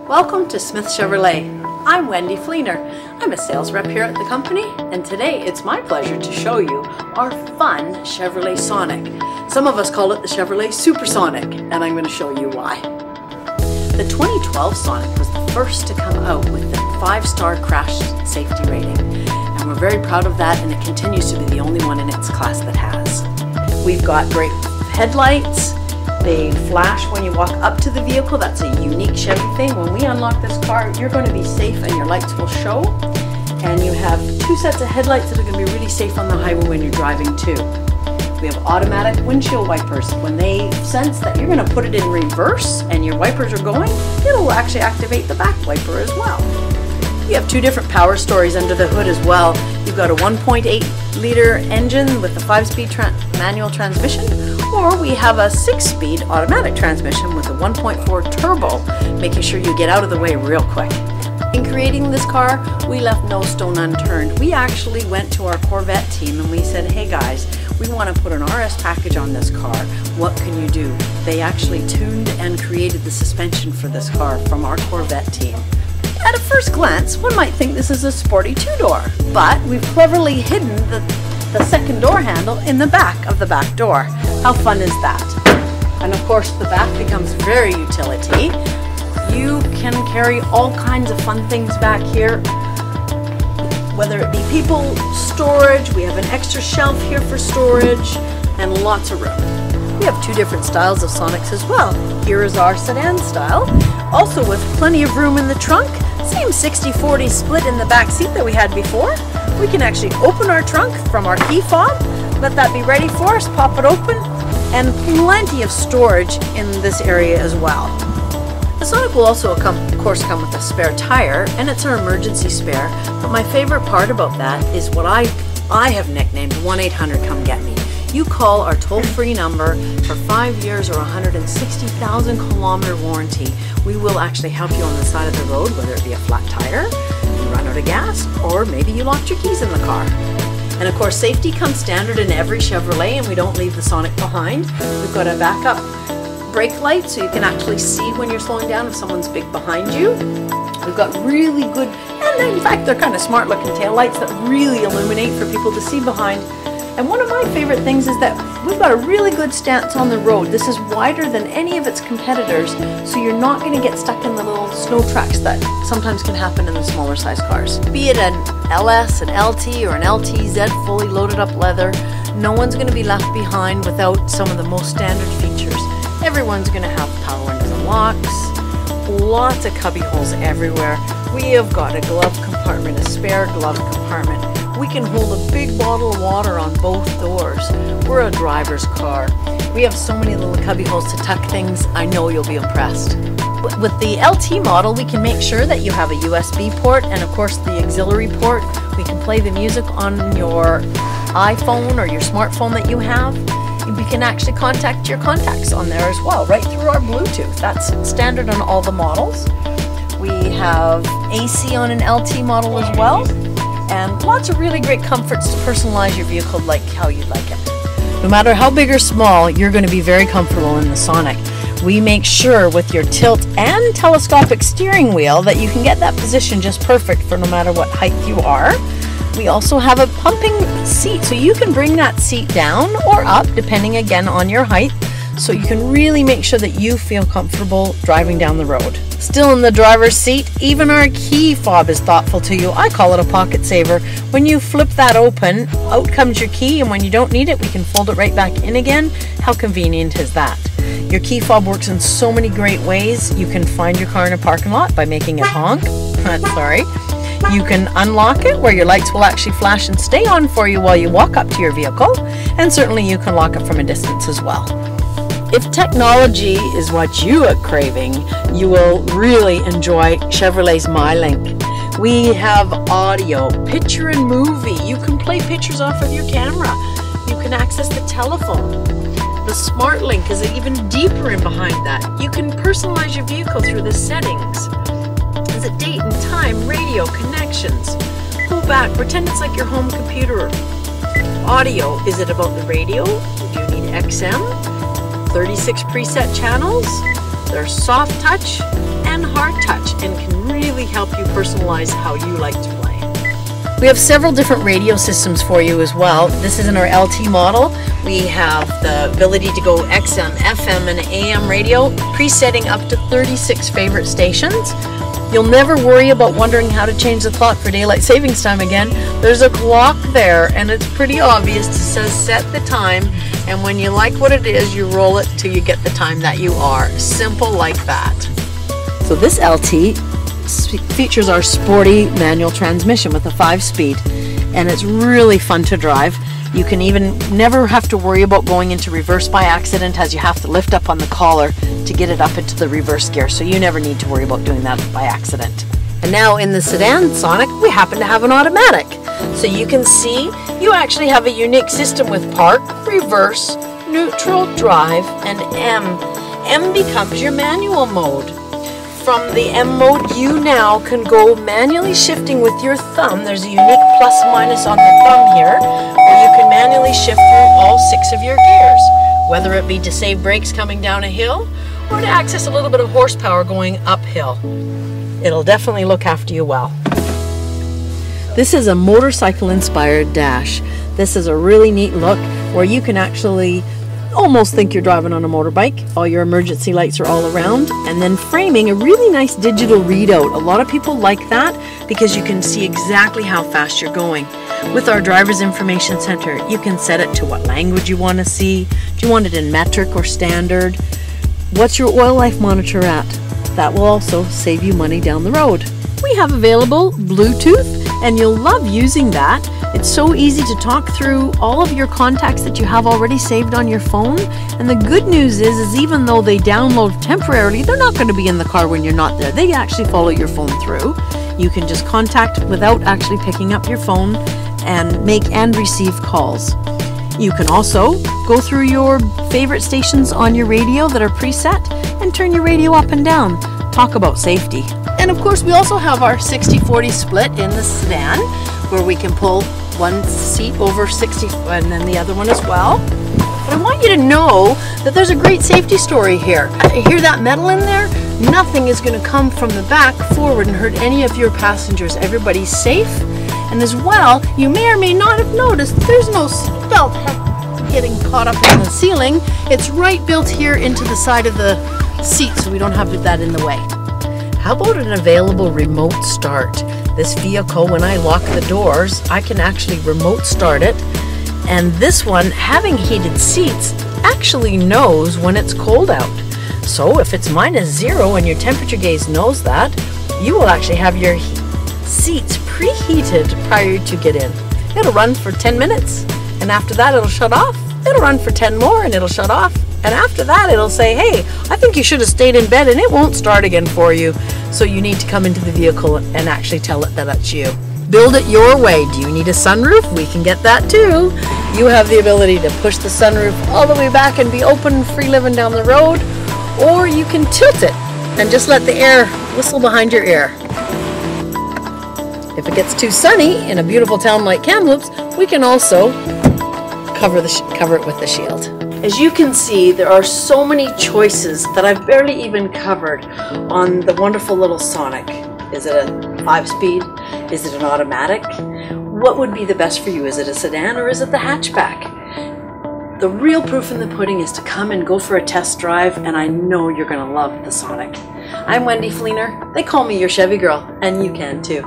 Welcome to Smith Chevrolet. I'm Wendy Fleener. I'm a sales rep here at the company, and today it's my pleasure to show you our fun Chevrolet Sonic. Some of us call it the Chevrolet Supersonic, and I'm going to show you why. The 2012 Sonic was the first to come out with the 5-star crash safety rating, and we're very proud of that, and it continues to be the only one in its class that has. We've got great headlights. They flash when you walk up to the vehicle. That's a unique Chevy thing. When we unlock this car, you're going to be safe and your lights will show. And you have 2 sets of headlights that are going to be really safe on the highway when you're driving too. We have automatic windshield wipers. When they sense that you're going to put it in reverse and your wipers are going, it'll actually activate the back wiper as well. You have 2 different power stories under the hood as well. You've got a 1.8-liter engine with a 5-speed manual transmission, or we have a 6-speed automatic transmission with a 1.4 turbo, making sure you get out of the way real quick. In creating this car, we left no stone unturned. We actually went to our Corvette team and we said, hey guys, we want to put an RS package on this car. What can you do? They actually tuned and created the suspension for this car from our Corvette team. At a first glance, one might think this is a sporty 2-door, but we've cleverly hidden the second door handle in the back of the back door. How fun is that? And of course, the back becomes very utility. You can carry all kinds of fun things back here, whether it be people storage. We have an extra shelf here for storage and lots of room. We have 2 different styles of Sonics as well. Here is our sedan style, also with plenty of room in the trunk. Same 60-40 split in the back seat that we had before. We can actually open our trunk from our key fob, let that be ready for us, pop it open, and plenty of storage in this area as well. The Sonic will also, of course, come with a spare tire, and it's our emergency spare, but my favorite part about that is what I have nicknamed 1-800-COME-GET-ME. You call our toll-free number for 5 years or 160,000 kilometer warranty. We will actually help you on the side of the road, whether it be a flat tire, you run out of gas, or maybe you locked your keys in the car. And of course, safety comes standard in every Chevrolet, and we don't leave the Sonic behind. We've got a backup brake light, so you can actually see when you're slowing down if someone's big behind you. We've got really good, and in fact, they're kind of smart looking tail lights that really illuminate for people to see behind. And one of my favorite things is that we've got a really good stance on the road. This is wider than any of its competitors, so you're not going to get stuck in the little snow tracks that sometimes can happen in the smaller size cars. Be it an LS, an LT, or an LTZ fully loaded up leather, no one's going to be left behind without some of the most standard features. Everyone's going to have power windows and locks, lots of cubby holes everywhere. We have got a glove compartment, a spare glove compartment. We can hold a big bottle of water on both doors. We're a driver's car. We have so many little cubby holes to tuck things. I know you'll be impressed. With the LT model, we can make sure that you have a USB port and of course the auxiliary port. We can play the music on your iPhone or your smartphone that you have. We can actually contact your contacts on there as well, right through our Bluetooth. That's standard on all the models. We have AC on an LT model as well. And lots of really great comforts to personalize your vehicle like how you'd like it. No matter how big or small, you're going to be very comfortable in the Sonic. We make sure with your tilt and telescopic steering wheel that you can get that position just perfect for no matter what height you are. We also have a pumping seat, so you can bring that seat down or up depending again on your height, so you can really make sure that you feel comfortable driving down the road. Still in the driver's seat, even our key fob is thoughtful to you. I call it a pocket saver. When you flip that open, out comes your key, and when you don't need it, we can fold it right back in again. How convenient is that? Your key fob works in so many great ways. You can find your car in a parking lot by making it honk. Sorry. You can unlock it where your lights will actually flash and stay on for you while you walk up to your vehicle, and certainly you can lock it from a distance as well. If technology is what you are craving, you will really enjoy Chevrolet's MyLink. We have audio, picture and movie. You can play pictures off of your camera. You can access the telephone. The SmartLink is even deeper in behind that. You can personalize your vehicle through the settings. Is it date and time, radio, connections? Pull back, pretend it's like your home computer. Audio, is it about the radio? Do you need XM? 36 preset channels? They're soft touch and hard touch and can really help you personalize how you like to play. We have several different radio systems for you as well. This is in our LT model. We have the ability to go XM, FM, and AM radio, presetting up to 36 favorite stations. You'll never worry about wondering how to change the clock for daylight savings time again. There's a clock there, and it's pretty obvious. It says set the time, and when you like what it is, you roll it till you get the time that you are. Simple like that. So this LT features our sporty manual transmission with a 5-speed, and it's really fun to drive. You can even never have to worry about going into reverse by accident, as you have to lift up on the collar to get it up into the reverse gear, so you never need to worry about doing that by accident. And now in the sedan Sonic, we happen to have an automatic. So you can see you actually have a unique system with park, reverse, neutral, drive, and M. M becomes your manual mode. From the M mode, you now can go manually shifting with your thumb. There's a unique plus minus on the thumb here, where you can manually shift through all 6 of your gears, whether it be to save brakes coming down a hill or to access a little bit of horsepower going uphill. It'll definitely look after you well. This is a motorcycle-inspired dash. This is a really neat look where you can actually almost think you're driving on a motorbike. All your emergency lights are all around, and then framing a really nice digital readout. A lot of people like that because you can see exactly how fast you're going. With our driver's information center, you can set it to what language you want to see. Do you want it in metric or standard? What's your oil life monitor at? That will also save you money down the road. We have available Bluetooth, and you'll love using that. It's so easy to talk through all of your contacts that you have already saved on your phone. And the good news is even though they download temporarily, they're not going to be in the car when you're not there. They actually follow your phone through. You can just contact without actually picking up your phone and make and receive calls. You can also go through your favorite stations on your radio that are preset and turn your radio up and down. Talk about safety. And of course, we also have our 60-40 split in the sedan, where we can pull one seat over 60 and then the other one as well. But I want you to know that there's a great safety story here. You hear that metal in there? Nothing is going to come from the back forward and hurt any of your passengers. Everybody's safe. And as well, you may or may not have noticed there's no seatbelt getting caught up in the ceiling. It's right built here into the side of the seat, so we don't have that in the way. How about an available remote start? This vehicle, when I lock the doors, I can actually remote start it. And this one, having heated seats, actually knows when it's cold out. So if it's -0 and your temperature gauge knows that, you will actually have your seats preheated prior to get in. It'll run for 10 minutes, and after that it'll shut off. It'll run for 10 more and it'll shut off. And after that, it'll say, hey, I think you should have stayed in bed, and it won't start again for you. So you need to come into the vehicle and actually tell it that it's you. Build it your way. Do you need a sunroof? We can get that too. You have the ability to push the sunroof all the way back and be open, free living down the road, or you can tilt it and just let the air whistle behind your ear. If it gets too sunny in a beautiful town like Kamloops, we can also cover it with the shield. As you can see, there are so many choices that I've barely even covered on the wonderful little Sonic. Is it a 5-speed? Is it an automatic? What would be the best for you? Is it a sedan or is it the hatchback? The real proof in the pudding is to come and go for a test drive, and I know you're going to love the Sonic. I'm Wendy Fleener. They call me your Chevy girl, and you can too.